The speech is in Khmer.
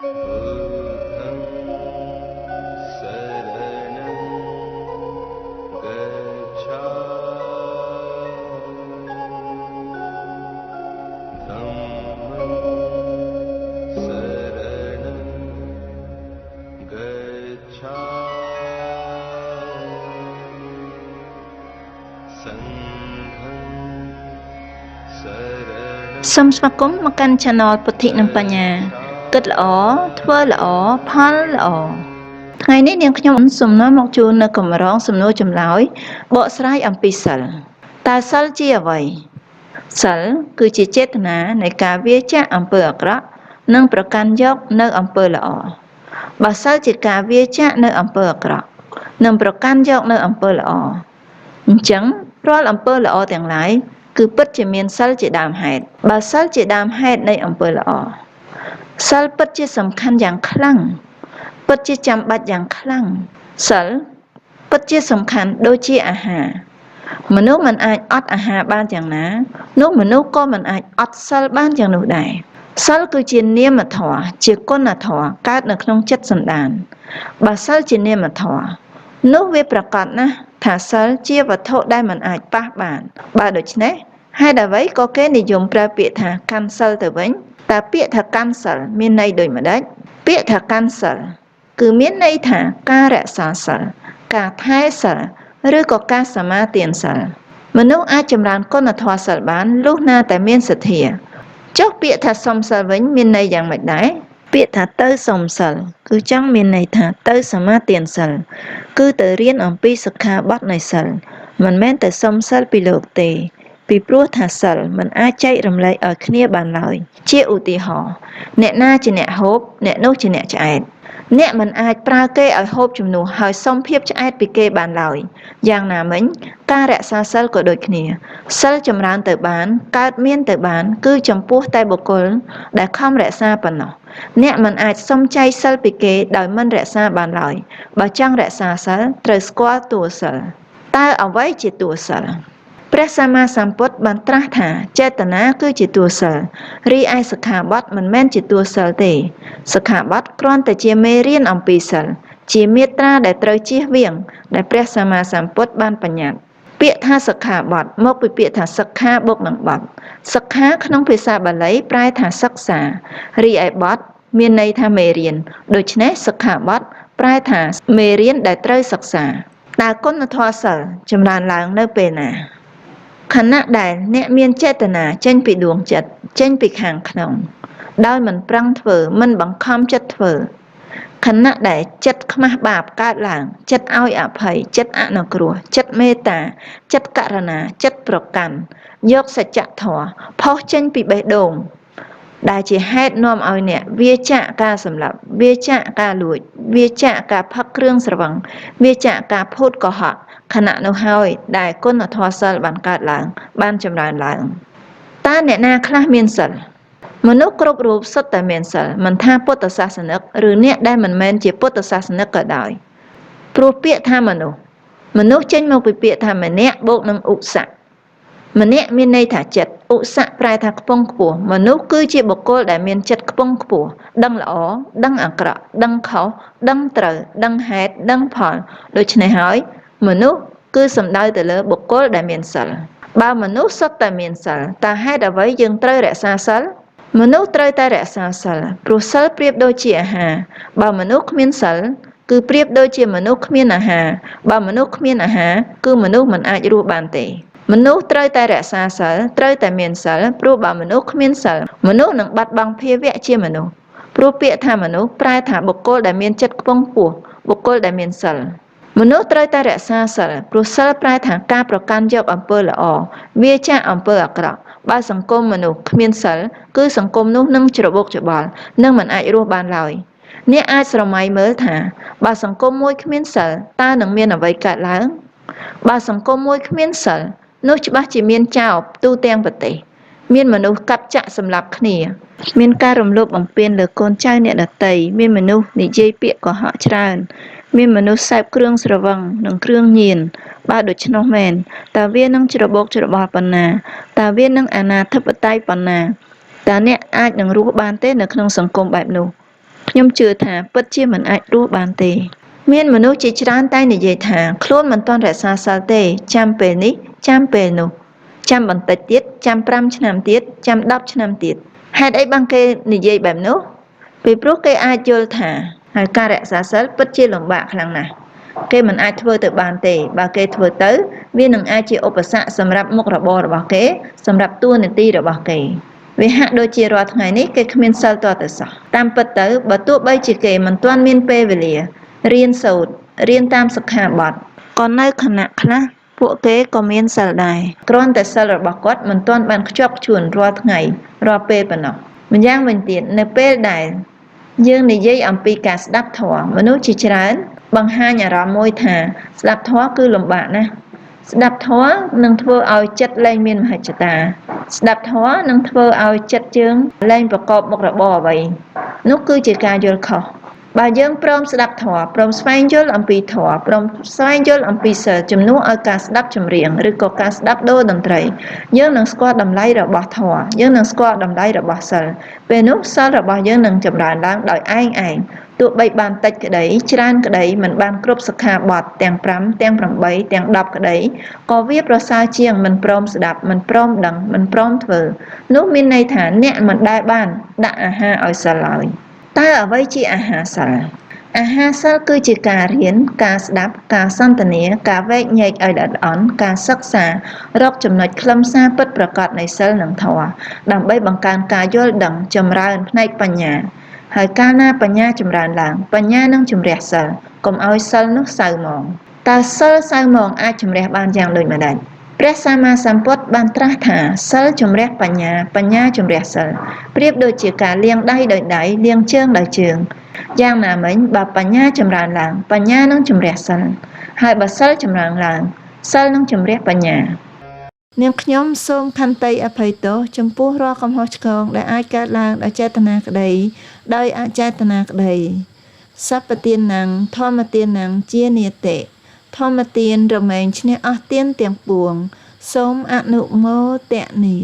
बुद्धं शरणं गच्छामि धम्मं शरणं गच्छामि संघं शरणं សូមស្វាគមន៍មកកាន់ Channel ពុទ្ធិនិងបញ្ញាគិតល្អធ្វើល្អផលល្អថ្ងៃនេះនាងខ្ញុំសូមនាំមកជូននៅកម្រងសំណួរចម្លើយបកស្រាយអំពីសិលតើសិលជាអ្វីសិលគឺជាចេតនានៃការវៀរចាកអំពើអាក្រក់និងប្រកាន់យកនៅអំពើល្អបើសិលជាការវៀរចាកនៅអំពើអាក្រក់និងប្រកាន់យកនៅអំពើល្អអញ្ចឹងរាល់អំពើល្អទាំងឡាយគឺពិតជាមានសិលជាដើមហេតុបើសិលជាដើមហេតុនៃអំពើល្អសិលពិតជាសំខាន់យ៉ាងខ្លាំងពិតជាចាំបាច់យ៉ាងខ្លាំងសិលពិតជាសំខាន់ដូចជាអាហារមនុស្សមិនអាចអត់អាហារបានយ៉ាងណានោះមនុស្សក៏មិនអាចអត់សិលបានយ៉ាងនោះដែរសិលគឺជានាមធម៌ជាគុណធម៌កើតនៅក្នុងចិត្តសន្តានបើសិលជានាមធម៌នោះវាប្រកាសណាស់ថាសិលជាវត្ថុដែលមិនអាចប៉ះបានបើដូច្នេះហេតុអ្វីក៏គេនិយមប្រើពាក្យថាកាន់សិលទៅវិញតើពាក្យថាកាន់សិលមានន័យដូចម្ដេចពាក្យថាកាន់សិលគឺមានន័យថាការរក្សាសិលការថែសិលឬក៏ការសមាទានសិលមនុស្សអាចចម្រើនគុណធម៌សិលបានលុះណាតែមានសទ្ធាចុះពាក្យថាសុំសិលវិញមានន័យយ៉ាងម៉េចដែរពាក្យថាទៅសុំសិលគឺចង់មានន័យថាទៅសមាទានសិលគឺទៅរៀនអំពីសិក្ខាបទនៃសិលមិនមែនទៅសុំសិលពីលោកទេពីព្រោះថាសិលមិនអាចចែករំលែកឲ្យគ្នាបានឡើយជាឧទាហរណ៍អ្នកណាជាអ្នកហូបអ្នកនោះជាអ្នកឆ្អែតអ្នកមិនអាចប្រើគេឲ្យហូបជំនួសហើយសុំភាពឆ្អែតពីគេបានឡើយយ៉ាងណាមិញការរក្សាសិលក៏ដូចគ្នាសិលចម្រើនទៅបានកើតមានទៅបានគឺចំពោះតែបុគ្គលដែលខំរក្សាប៉ុណ្ណោះអ្នកមិនអាចសុំចែកសិលពីគេដោយមិនរក្សាបានឡើយបើចង់រក្សាសិលត្រូវស្គាល់តួសិលតើអ្វីជាតួសិលព្រះសម្មាសម្ពុទ្ធបានត្រាស់ថាចេតនាគឺជាតួសិលរីឯសិក្ខាបទមិនមែនជាតួសិលទេសិក្ខាបទគ្រាន់តែជាមេរៀនអំពីសិលជាមាត្រាដែលត្រូវជៀសវាងដែលព្រះសម្មាសម្ពុទ្ធបានបញ្ញត្តិពាក្យថាសិក្ខាបទមកពីពាក្យថាសិក្ខាបុកនឹងបទសិក្ខាក្នុងភាសាបាលីប្រែថាសិក្សារីឯបទមានន័យថាមេរៀនដូច្នេះសិក្ខាបទប្រែថាមេរៀនដែលត្រូវសិក្សាតើគុណធម៌សិលចម្រើនឡើងនៅពេលណាខណៈដែលអ្នកមានចេតនាចេញពីដួងចិត្តចេញពីខាងក្នុងដោយមិនប្រឹងធ្វើមិនបង្ខំចិត្តធ្វើខណៈដែលចិត្តខ្មាស់បាបកើតឡើងចិត្តឲ្យអភ័យចិត្តអនុគ្រោះចិត្តមេត្តាចិត្តករុណាចិត្តប្រកាន់យកសច្ចធម៌ផុសចេញពីបេះដូងដែលជាហេតុនាំឲ្យអ្នកវាចាកការសម្លាប់វាចាកការលួចវាចាកការផឹកគ្រឿងស្រវឹងវាចាកការភូតកុហកខណៈនោះហើយដែលគុណធម៌សិលបានកើតឡើងបានចម្រើនឡើងតើអ្នកណាខ្លះមានសិលមនុស្សគ្រប់រូបសុទ្ធតែមានសិលមិនថាពុទ្ធសាសនិកឬអ្នកដែលមិនមែនជាពុទ្ធសាសនិកក៏ដោយព្រោះពាក្យថាមនុស្សចេញមកពីពាក្យថាម្នាក់បូកនឹងឧស័កម្នាក់មានន័យថាចិត្តឧស័កប្រែថាខ្ពង់ខ្ពស់មនុស្សគឺជាបុគ្គលដែលមានចិត្តខ្ពង់ខ្ពស់ដឹងល្អដឹងអាក្រក់ដឹងខុសដឹងត្រូវដឹងហេតុដឹងផលដូច្នេះហើយមនុស្សគឺសំដៅទៅលើបុគ្គលដែលមានសិលបើមនុស្សសុទ្ធតែមានសិលតើហេតុអ្វីយើងត្រូវរក្សាសិលមនុស្សត្រូវតែរក្សាសិលព្រោះសិលប្រៀបដូចជាអាហារបើមនុស្សគ្មានសិលគឺប្រៀបដូចជាមនុស្សគ្មានអាហារបើមនុស្សគ្មានអាហារគឺមនុស្សមិនអាចរស់បានទេមនុស្សត្រូវតែរក្សាសិលត្រូវតែមានសិលព្រោះបើមនុស្សគ្មានសិលមនុស្សនឹងបាត់បង់ភាវៈជាមនុស្សព្រោះពាក្យថាមនុស្សប្រែថាបុគ្គលដែលមានចិត្តខ្ពង់ខ្ពស់បុគ្គលដែលមានសិលមនុស្សត្រូវតែរក្សាសិលព្រោះសិលប្រែថាការប្រកាន់យកអំពើល្អវាចាកអំពើអាក្រក់បើសង្គមមនុស្សគ្មានសិលគឺសង្គមនោះនឹងច្របូកច្បល់នឹងមិនអាចរស់បានឡើយអ្នកអាចស្រមៃមើលថាបើសង្គមមួយគ្មានសិលតើនឹងមានអ្វីកើតឡើងបើសង្គមមួយគ្មានសិលនោះច្បាស់ជាមានចោរទូទាំងប្រទេសមានមនុស្សកាប់ចាក់សម្លាប់គ្នាមានការរំលោភបំពានលើកូនចៅអ្នកដទៃមានមនុស្សនិយាយពាក្យកុហកច្រើនមានមនុស្សសេពគ្រឿងស្រវឹងនិងគ្រឿងញៀនបើដូច្នោះមែនតើវានឹងច្របូកច្របល់ប៉ុណ្ណាតើវានឹងអនាធិបតេយ្យប៉ុណ្ណាតើអ្នកអាចនឹងរស់បានទេនៅក្នុងសង្គមបែបនោះ ខ្ញុំជឿថាពិតជាមិនអាចរស់បានទេមានមនុស្សជាច្រើនតែនិយាយថាខ្លួនមិនទាន់រក្សាសិលទេចាំពេលនេះចាំពេលនោះចាំបន្តិចទៀតចាំ5ឆ្នាំទៀតចាំ10ឆ្នាំទៀតហេតុអីបានគេនិយាយបែបនោះពីព្រោះគេអាចយល់ថាហើយការរក្សាសិលពិតជាលំបាកខ្លាំងណាស់គេមិនអាចធ្វើទៅបានទេបើគេធ្វើទៅវានឹងអាចជាឧបសគ្គសម្រាប់មុខរបររបស់គេសម្រាប់តួនាទីរបស់គេវាហាក់ដូចជារាល់ថ្ងៃនេះគេគ្មានសិលតទៅសោះតាមពិតទៅបើទោះបីជាគេមិនទាន់មានពេលវេលារៀនសូត្ររៀនតាមសិក្ខាបទក៏នៅខណៈខ្លះពួកគេក៏មានសិលដែរគ្រាន់តែសិលរបស់គាត់មិនទាន់បានខ្ជាប់ខ្ជួនរាល់ថ្ងៃរាល់ពេលប៉ុណ្ណោះម្យ៉ាងវិញទៀតនៅពេលដែលយើងនិយាយអំពីការស្ដាប់ធម៌មនុស្សជាច្រើនបង្ហាញអារម្មណ៍មួយថាស្ដាប់ធម៌គឺលំបាកណាស់ស្ដាប់ធម៌នឹងធ្វើឲ្យចិត្តលែងមានមហិច្ឆតាស្ដាប់ធម៌នឹងធ្វើឲ្យចិត្តយើងលែងប្រកបមុខរបរអ្វីនោះគឺជាការយល់ខុសបើយើងព្រមស្ដាប់ធម៌ព្រមស្វែងយល់អំពីធម៌ព្រមស្វែងយល់អំពីសិលជំនួសឲ្យការស្ដាប់ចម្រៀងឬក៏ការស្ដាប់ដូរតន្ត្រីយើងនឹងស្គាល់តម្លៃរបស់ធម៌យើងនឹងស្គាល់តម្លៃរបស់សិលពេលនោះសិលរបស់យើងនឹងចម្រើនឡើងដោយឯងទោះបីបានតិចក្តីច្រើនក្តីមិនបានគ្រប់សិក្ខាបទទាំង5ទាំង8ទាំង10ក្តីក៏វាប្រសើរជាងមិនព្រមស្ដាប់មិនព្រមដឹងមិនព្រមធ្វើនោះមានន័យថាអ្នកមិនដែលបានដាក់អាហារឲ្យសិលឡើយតើអ្វីជាអាហារសិលអាហារសិលគឺជាការរៀនការស្ដាប់ការសន្ទនាការវែកញែកឲ្យល្អិតល្អន់ការសិក្សារកចំណុចខ្លឹមសារពិតប្រាកដនៃសិលនិងធម៌ដើម្បីបង្កើនការយល់ដឹងចម្រើនផ្នែកបញ្ញាហើយកាលណាបញ្ញាចម្រើនឡើងបញ្ញានឹងជំរះសិលកុំឲ្យសិលនោះសៅហ្មងតើសិលសៅហ្មងអាចជំរះបានយ៉ាងដូចម្តេចព្រះសម្មាសម្ពុទ្ធបានត្រាស់ថាសិលជំរះបញ្ញាបញ្ញាជំរះសិលប្រៀបដូចជាការលាងដៃដោយដៃលាងជើងដោយជើងយ៉ាងណាមិញបើបញ្ញាចម្រើនឡើងបញ្ញានឹងជំរះសិលហើយបើសិលចម្រើនឡើងសិលនឹងជំរះបញ្ញានាងខ្ញុំសូមខន្តីអភ័យទោសចំពោះរាល់កំហុសឆ្គងដែលអាចកើតឡើងដោយចេតនាក្តីដោយអចេតនាក្តីសព្បទានណាំងធម្មទានណាំងជានិតិធម្មទានរមែងឈ្នះអស់ទានទាំងពួងសូមអនុមោទនា